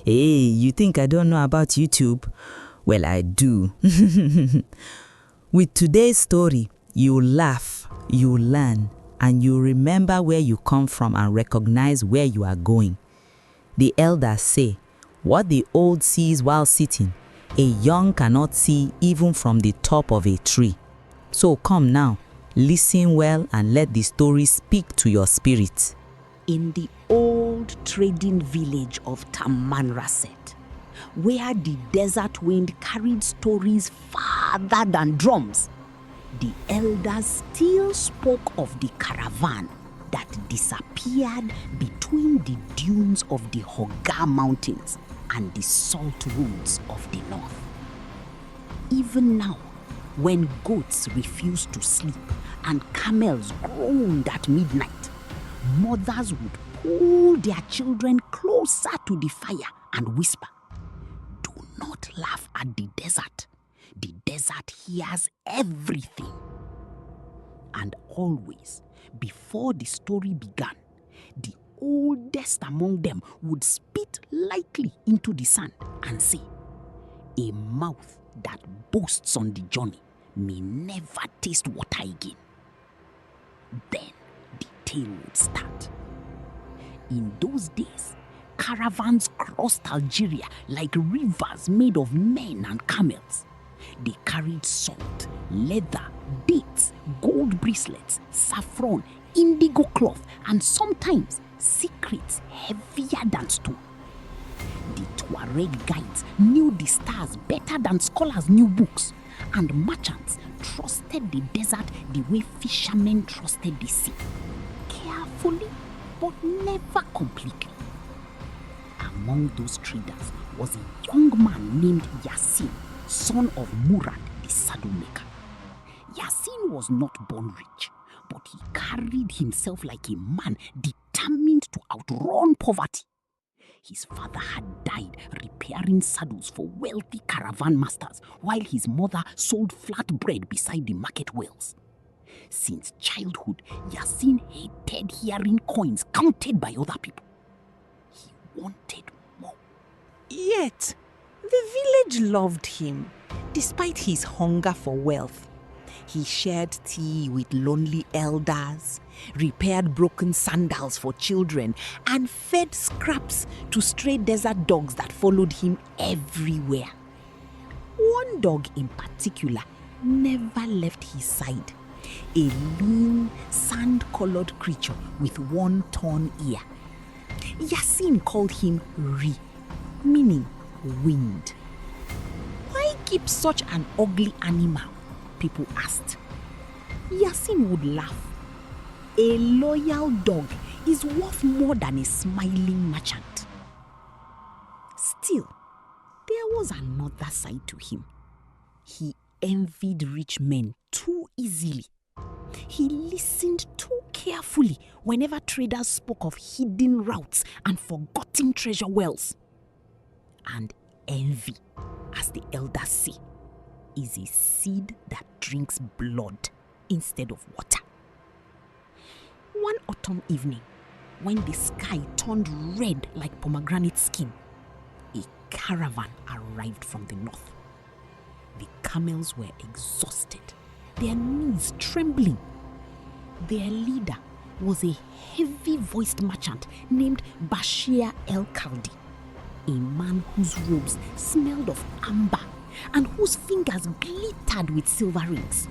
Hey, you think I don't know about YouTube? Well, I do. With today's story, you'll laugh, you'll learn, and you'll remember where you come from and recognize where you are going. The elders say, what the old sees while sitting, a young cannot see even from the top of a tree. So come now, listen well and let the story speak to your spirit. In the old trading village of Tamanrasset, where the desert wind carried stories farther than drums, the elders still spoke of the caravan that disappeared between the dunes of the Hogar Mountains and the salt woods of the north. Even now, when goats refused to sleep and camels groaned at midnight, mothers would pull their children closer to the fire and whisper, "Do not laugh at the desert. The desert hears everything." And always, before the story began, the oldest among them would spit lightly into the sand and say, "A mouth that boasts on the journey may never taste water again." Then the tale would start. In those days, caravans crossed Algeria like rivers made of men and camels. They carried salt, leather, dates, gold bracelets, saffron, indigo cloth, and sometimes secrets heavier than stone. The Tuareg guides knew the stars better than scholars knew books, and merchants trusted the desert the way fishermen trusted the sea. Carefully, but never completely. Among those traders was a young man named Yacine, son of Murad the saddle maker. Yacine was not born rich, but he carried himself like a man determined to outrun poverty. His father had died repairing saddles for wealthy caravan masters, while his mother sold flatbread beside the market wells. Since childhood, Yacine hated hearing coins counted by other people. He wanted more. Yet, the village loved him, despite his hunger for wealth. He shared tea with lonely elders, repaired broken sandals for children, and fed scraps to stray desert dogs that followed him everywhere. One dog in particular never left his side, a lean, sand-colored creature with one torn ear. Yacine called him Ri, meaning wind. Why keep such an ugly animal? People asked. Yacine would laugh. A loyal dog is worth more than a smiling merchant. Still, there was another side to him. He envied rich men too easily. He listened too carefully whenever traders spoke of hidden routes and forgotten treasure wells. And envy, as the elders say, is a seed that drinks blood instead of water. One autumn evening, when the sky turned red like pomegranate skin, a caravan arrived from the north. The camels were exhausted, their knees trembling. Their leader was a heavy-voiced merchant named Bashir el-Khaldi, a man whose robes smelled of amber and whose fingers glittered with silver rings.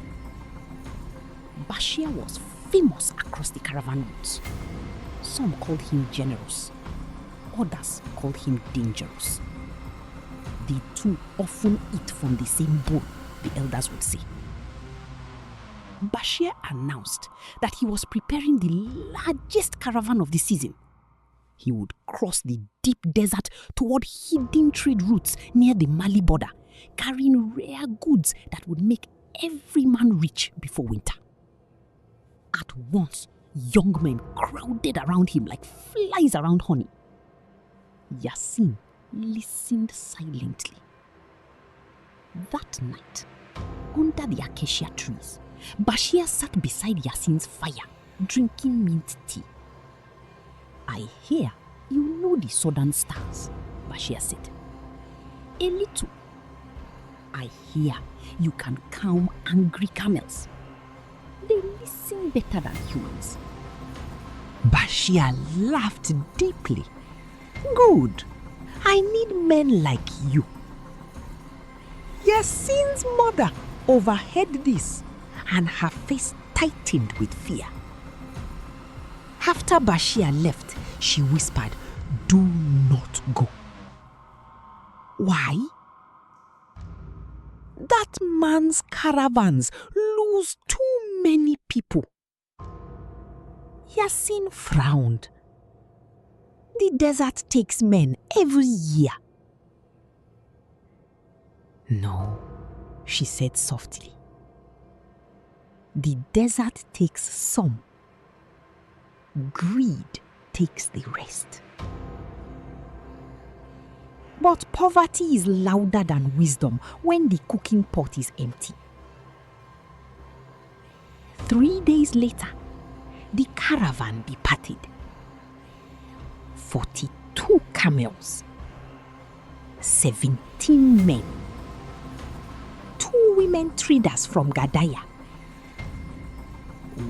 Bashir was famous across the caravan routes. Some called him generous, others called him dangerous. The two often eat from the same bowl, the elders would say. Bashir announced that he was preparing the largest caravan of the season. He would cross the deep desert toward hidden trade routes near the Mali border, carrying rare goods that would make every man rich before winter. At once, young men crowded around him like flies around honey. Yacine listened silently. That night, under the acacia trees, Bashir sat beside Yacine's fire, drinking mint tea. "I hear You know the southern stars, Bashir said. A little. I hear you can calm angry camels. They listen better than humans. Bashir laughed deeply. Good. I need men like you. Yacine's mother overheard this and her face tightened with fear. After Bashir left, she whispered, "Do not go." Why? That man's caravans lose too many people. Yacine frowned. The desert takes men every year. No, she said softly. The desert takes some. Greed takes the rest. But poverty is louder than wisdom when the cooking pot is empty. 3 days later, the caravan departed. 42 camels, 17 men, 2 women traders from Gadaya,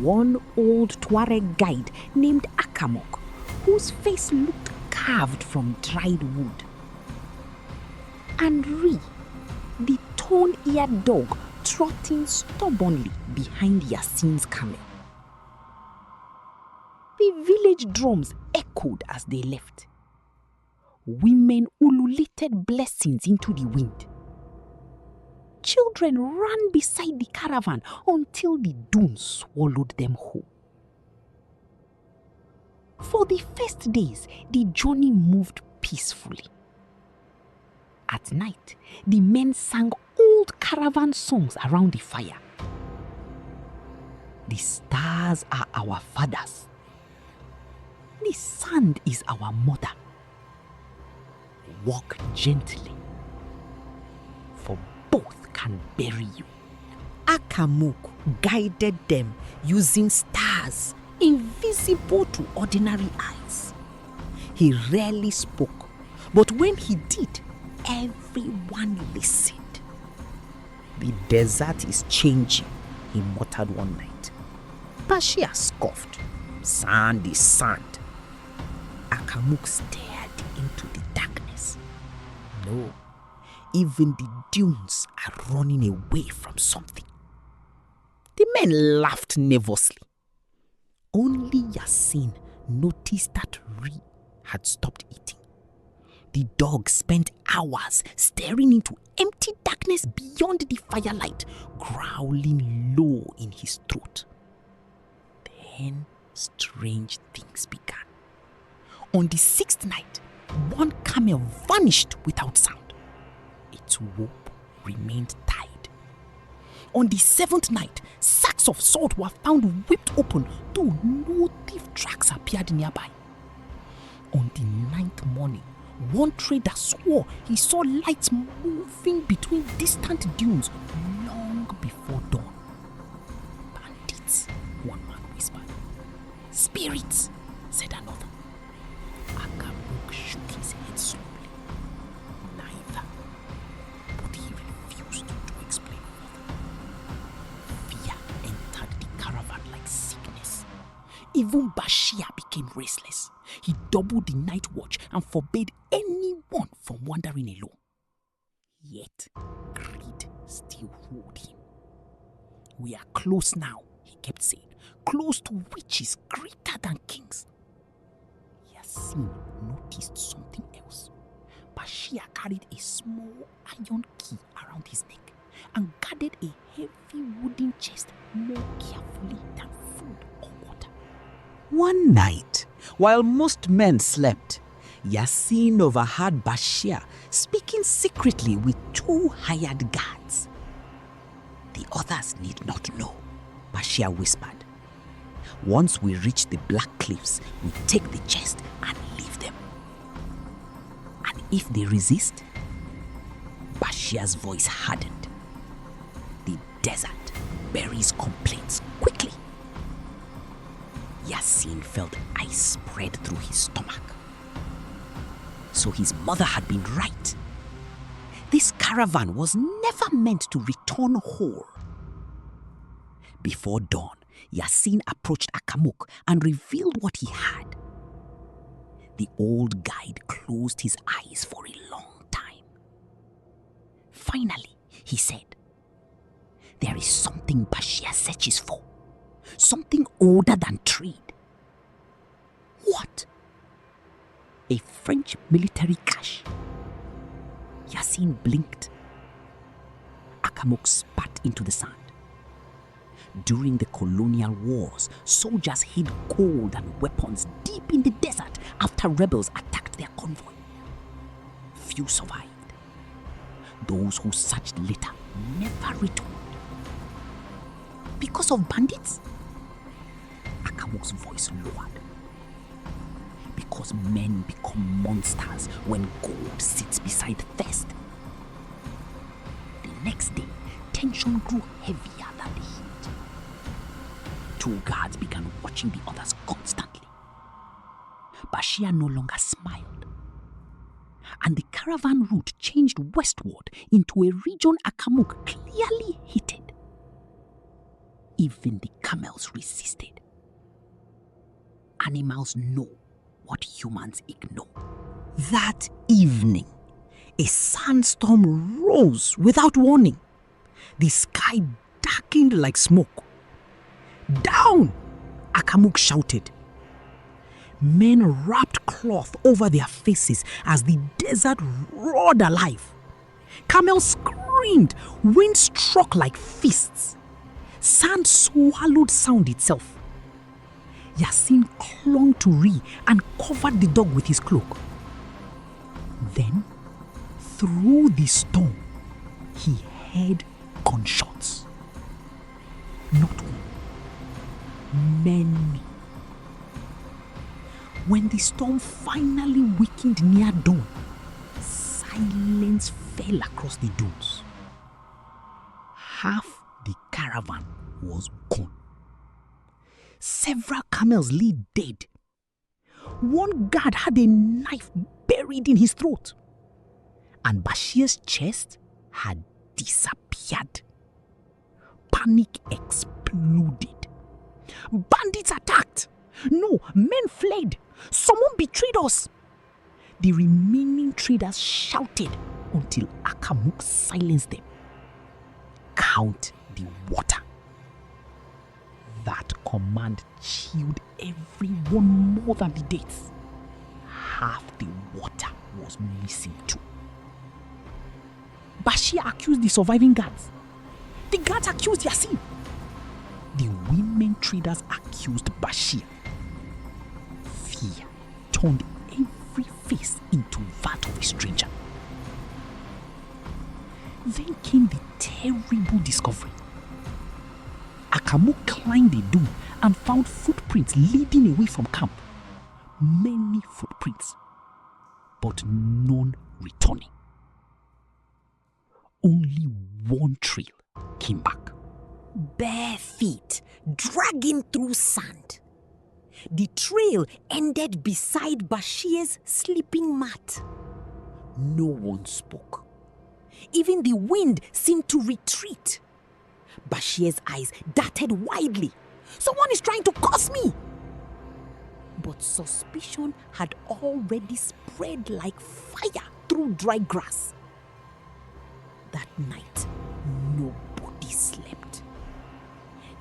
1 old Tuareg guide named Akamok, whose face looked carved from dried wood, and Ri, the torn-eared dog trotting stubbornly behind Yacine's camel. The village drums echoed as they left. Women ululated blessings into the wind. Children ran beside the caravan until the dunes swallowed them whole. For the first days, the journey moved peacefully. At night, the men sang old caravan songs around the fire. The stars are our fathers. The sand is our mother. Walk gently, for both can bury you. Akamuk guided them using stars invisible to ordinary eyes. He rarely spoke, but when he did, everyone listened. The desert is changing, he muttered one night. Bashir scoffed. Sand is sand. Akamuk stared into the darkness. No, even the dunes are running away from something. The men laughed nervously. Only Yacine noticed that Ri had stopped eating. The dog spent hours staring into empty darkness beyond the firelight, growling low in his throat. Then strange things began. On the 6th night, one camel vanished without sound. Its rope remained tied. On the 7th night, sacks of salt were found whipped open, though no thief tracks appeared nearby. On the 9th morning, one trader swore he saw lights moving between distant dunes long before dawn. Bandits, one man whispered. Spirits, said another. Akamuk shook his head slowly. Neither. But he refused to explain further. Fear entered the caravan like sickness. Even Bashir became restless. He doubled the night watch and forbade anyone from wandering alone. Yet, greed still ruled him. We are close now, he kept saying. Close to witches greater than kings. Yacine noticed something else. Bashir carried a small iron key around his neck and guarded a heavy wooden chest more carefully than food or water. One night, while most men slept, Yacine overheard Bashir speaking secretly with 2 hired guards. The others need not know, Bashir whispered. Once we reach the black cliffs, we take the chest and leave them. And if they resist, Bashir's voice hardened. The desert buries complaints quickly. Yacine felt ice spread through his stomach. So his mother had been right. This caravan was never meant to return whole. Before dawn, Yacine approached Akamuk and revealed what he had. The old guide closed his eyes for a long time. Finally, he said, "There is something Bashir searches for. Something older than trade." "What?" "A French military cache." Yacine blinked. Akamuk spat into the sand. During the colonial wars, soldiers hid gold and weapons deep in the desert after rebels attacked their convoy. Few survived. Those who searched later never returned. Because of bandits? Akamuk's voice lowered. Because men become monsters when gold sits beside thirst. The next day, tension grew heavier than the heat. Two guards began watching the others constantly. Bashir no longer smiled. And the caravan route changed westward into a region Akamuk clearly hated. Even the camels resisted. Animals know what humans ignore. That evening, a sandstorm rose without warning. The sky darkened like smoke. "Down!" Akamuk shouted. Men wrapped cloth over their faces as the desert roared alive. Camels screamed, wind struck like fists. Sand swallowed sound itself. Yacine clung to Ri and covered the dog with his cloak. Then, through the storm, he heard gunshots. Not one, many. When the storm finally weakened near dawn, silence fell across the dunes. Half the caravan was gone. Several camels lay dead. One guard had a knife buried in his throat. And Bashir's chest had disappeared. Panic exploded. Bandits attacked. No, men fled. Someone betrayed us. The remaining traders shouted until Akamuk silenced them. Count the water. That command chilled everyone more than the dates. Half the water was missing too. Bashir accused the surviving guards. The guards accused Yacine. The women traders accused Bashir. Fear turned every face into that of a stranger. Then came the terrible discovery. Akamuk climbed a dune and found footprints leading away from camp. Many footprints, but none returning. Only one trail came back. Bare feet dragging through sand. The trail ended beside Bashir's sleeping mat. No one spoke. Even the wind seemed to retreat. Bashir's eyes darted widely. Someone is trying to curse me! But suspicion had already spread like fire through dry grass. That night, nobody slept.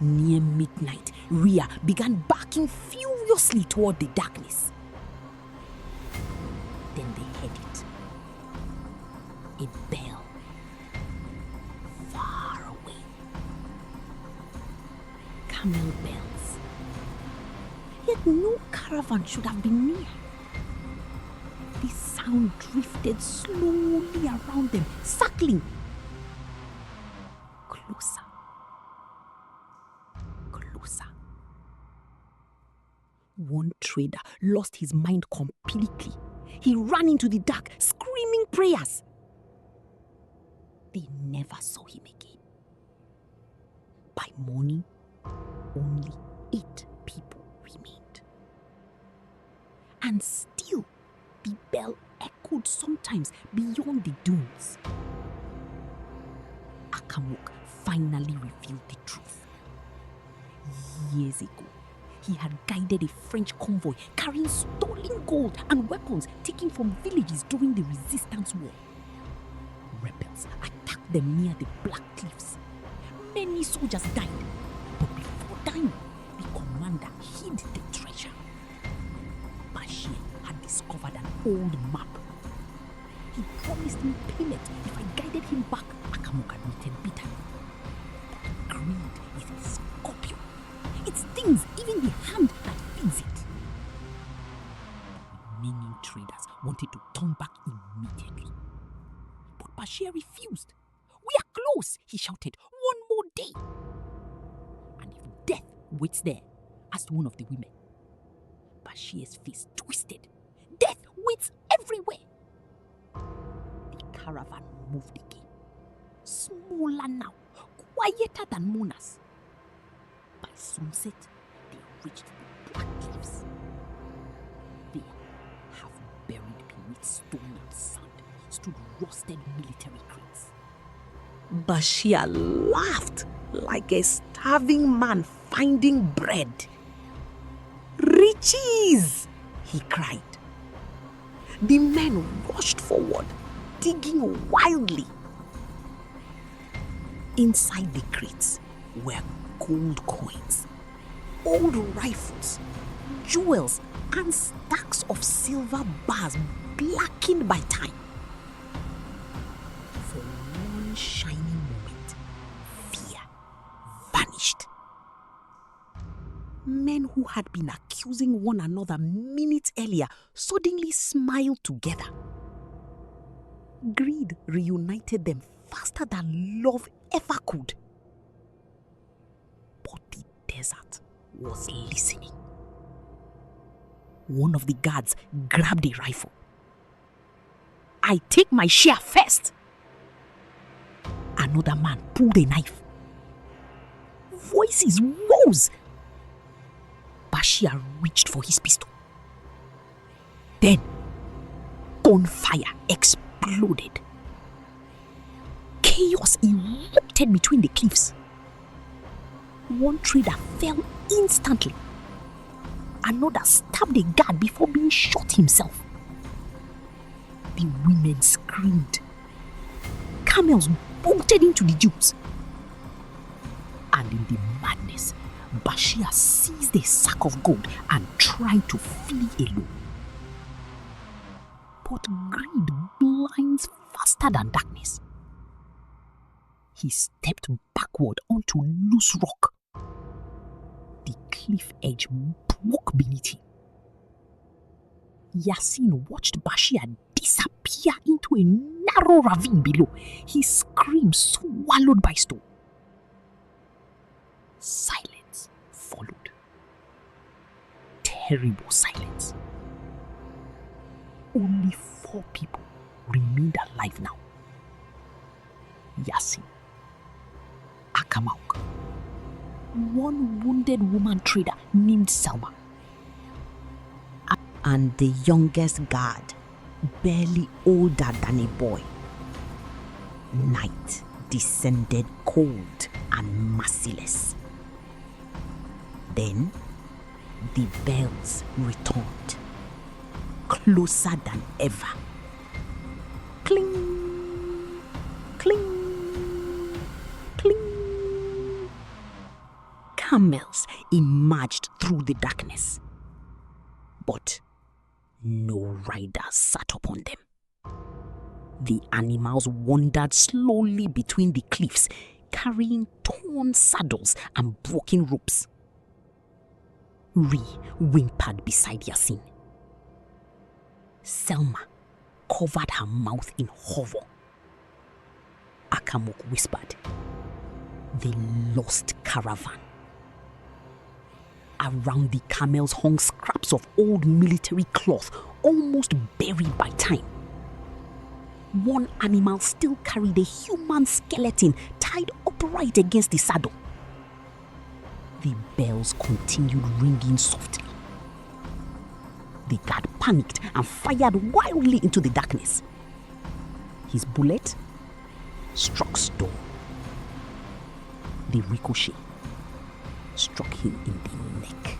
Near midnight, Ria began barking furiously toward the darkness. Then they heard it. A bell. Far away. Camel bells. Yet no caravan should have been near. The sound drifted slowly around them, circling. Closer. Closer. One trader lost his mind completely. He ran into the dark, screaming prayers. They never saw him again. By morning, only 8 people remained. And still, the bell echoed echoed sometimes beyond the dunes. Akamuk finally revealed the truth. Years ago, he had guided a French convoy carrying stolen gold and weapons taken from villages during the resistance war. Rebels attacked them near the Black Cliffs. Many soldiers died, but before dying, the commander hid the treasure. Bashir had discovered an old map. He promised me payment if I guided him back, Akamuk admitted bitterly. But greed is a scorpion. It stings even the hand that feeds it. The remaining traders wanted to turn back immediately. But Bashir refused. "We are close," he shouted. "One more day. And if death waits there," asked one of the women. Bashir's face twisted. "Death waits everywhere." The caravan moved again. Smaller now, quieter than Mona's. By sunset, they reached the Black Cliffs. There, half buried beneath stone and sand, stood rusted military crates. Bashir laughed like a starving man finding bread. "Riches!" he cried. The men rushed forward, digging wildly. Inside the crates were gold coins, old rifles, jewels, and stacks of silver bars blackened by time. For one shining moment, fear vanished. Men who had been accusing one another minutes earlier suddenly smiled together. Greed reunited them faster than love ever could. But the desert was listening. One of the guards grabbed a rifle. "I take my share first." Another man pulled a knife. Voices rose. Bashir reached for his pistol. Then, gunfire exploded. Chaos erupted between the cliffs. One trader fell instantly. Another stabbed a guard before being shot himself. The women screamed. Camels bolted into the dunes. And in the madness, Bashir seized a sack of gold and tried to flee alone. But greed blinds faster than darkness. He stepped backward onto loose rock. The cliff edge broke beneath him. Yacine watched Bashir disappear into a narrow ravine below, his scream swallowed by stone. Silence followed. Terrible silence. Only 4 people remained alive now. Yacine, Akamauk, one wounded woman trader named Selma, and the youngest guard, barely older than a boy. Night descended cold and merciless. Then the bells returned, closer than ever. Cling, cling, cling. Camels emerged through the darkness, but no riders sat upon them. The animals wandered slowly between the cliffs, carrying torn saddles and broken ropes. Ri whimpered beside Yacine. Selma covered her mouth in horror. Akamuk whispered, "The lost caravan." Around the camels hung scraps of old military cloth, almost buried by time. One animal still carried a human skeleton tied upright against the saddle. The bells continued ringing softly. The guard panicked and fired wildly into the darkness. His bullet struck stone. The ricochet struck him in the neck.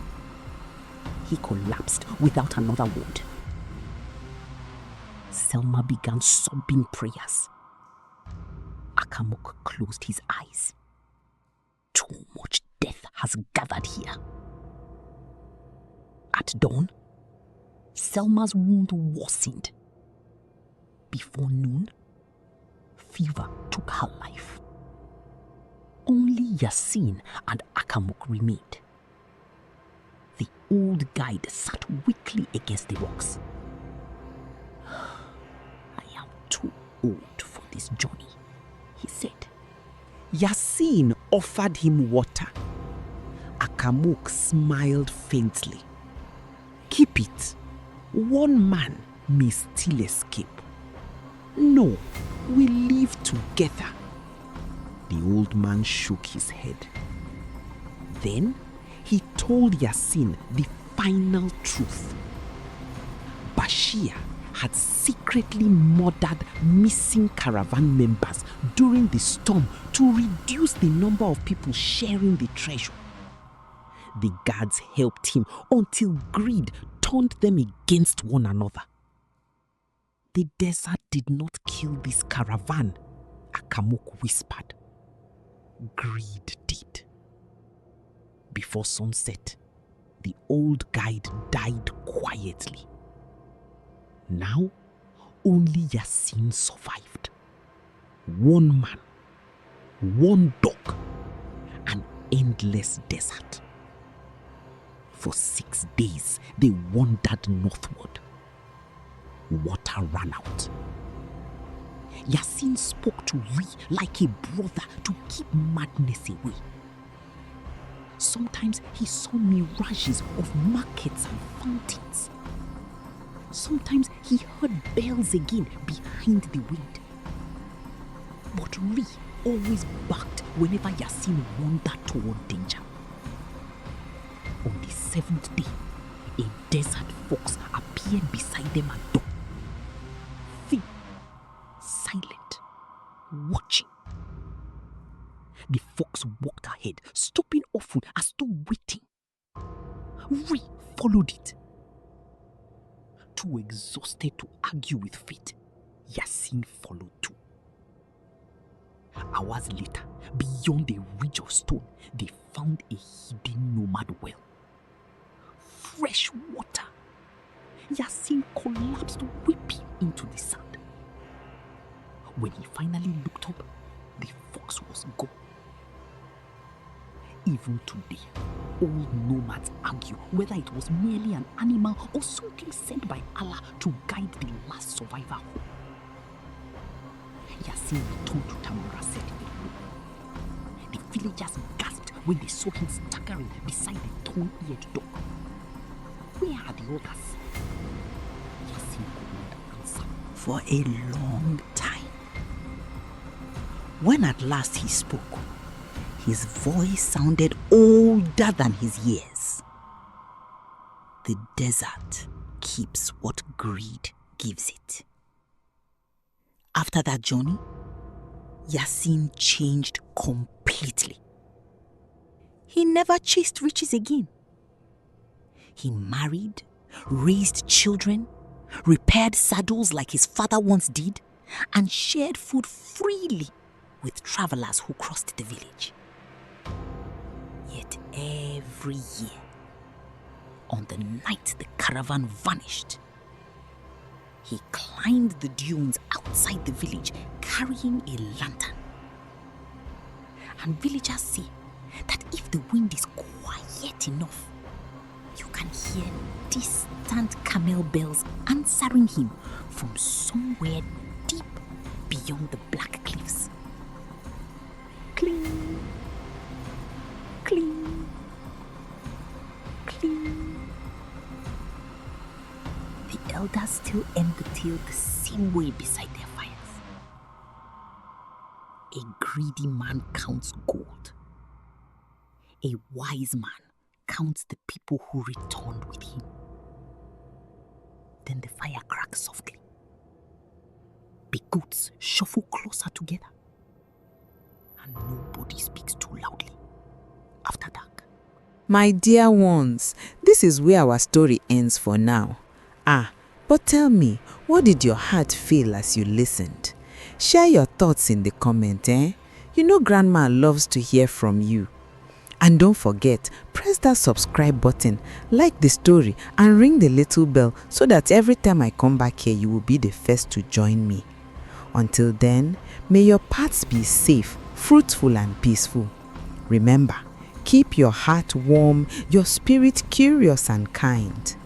He collapsed without another wound. Selma began sobbing prayers. Akamuk closed his eyes. Too much death has gathered here. At dawn, Selma's wound worsened. Before noon, fever took her life. Only Yacine and Akamuk remained. The old guide sat weakly against the rocks. I am too old for this journey, he said. Yacine offered him water. Akamuk smiled faintly. Keep it. One man may still escape. No, we live together. The old man shook his head. Then he told Yacine the final truth. Bashir had secretly murdered missing caravan members during the storm to reduce the number of people sharing the treasure. The guards helped him until greed turned them against one another. The desert did not kill this caravan, Akamuk whispered. Greed did. Before sunset, the old guide died quietly. Now, only Yacine survived. One man, one dog, an endless desert. For 6 days, they wandered northward. Water ran out. Yacine spoke to Ri like a brother to keep madness away. Sometimes he saw mirages of markets and fountains. Sometimes he heard bells again behind the wind. But Ri always barked whenever Yacine wandered toward danger. On the 7th day, a desert fox appeared beside them at dawn. Thin, silent, watching. The fox walked ahead, stopping often as though waiting. Ri followed it. Too exhausted to argue with fate, Yacine followed too. Hours later, beyond a ridge of stone, they found a hidden nomad well. Fresh water. Yacine collapsed weeping into the sand. When he finally looked up, the fox was gone. Even today, old nomads argue whether it was merely an animal or something sent by Allah to guide the last survivor home. Yacine returned to Tamanrasset alone. The villagers gasped when they saw him staggering beside the torn-eared dog. Where are the others? Yacine could not answer. For a long time. When at last he spoke, his voice sounded older than his years. The desert keeps what greed gives it. After that journey, Yacine changed completely. He never chased riches again. He married, raised children, repaired saddles like his father once did, and shared food freely with travelers who crossed the village. Yet every year, on the night the caravan vanished, he climbed the dunes outside the village carrying a lantern. And villagers say that if the wind is quiet enough, you can hear distant camel bells answering him from somewhere deep beyond the black cliffs. Cling, cling, cling. The elders still end the tale the same way beside their fires. A greedy man counts gold. A wise man counts the people who returned with him. Then the fire cracks softly. The goats shuffle closer together. And nobody speaks too loudly. After dark. My dear ones, this is where our story ends for now. But tell me, what did your heart feel as you listened? Share your thoughts in the comment, You know Grandma loves to hear from you. And don't forget, press that subscribe button, like the story, and ring the little bell so that every time I come back here, you will be the first to join me. Until then, may your paths be safe, fruitful, and peaceful. Remember, keep your heart warm, your spirit curious and kind.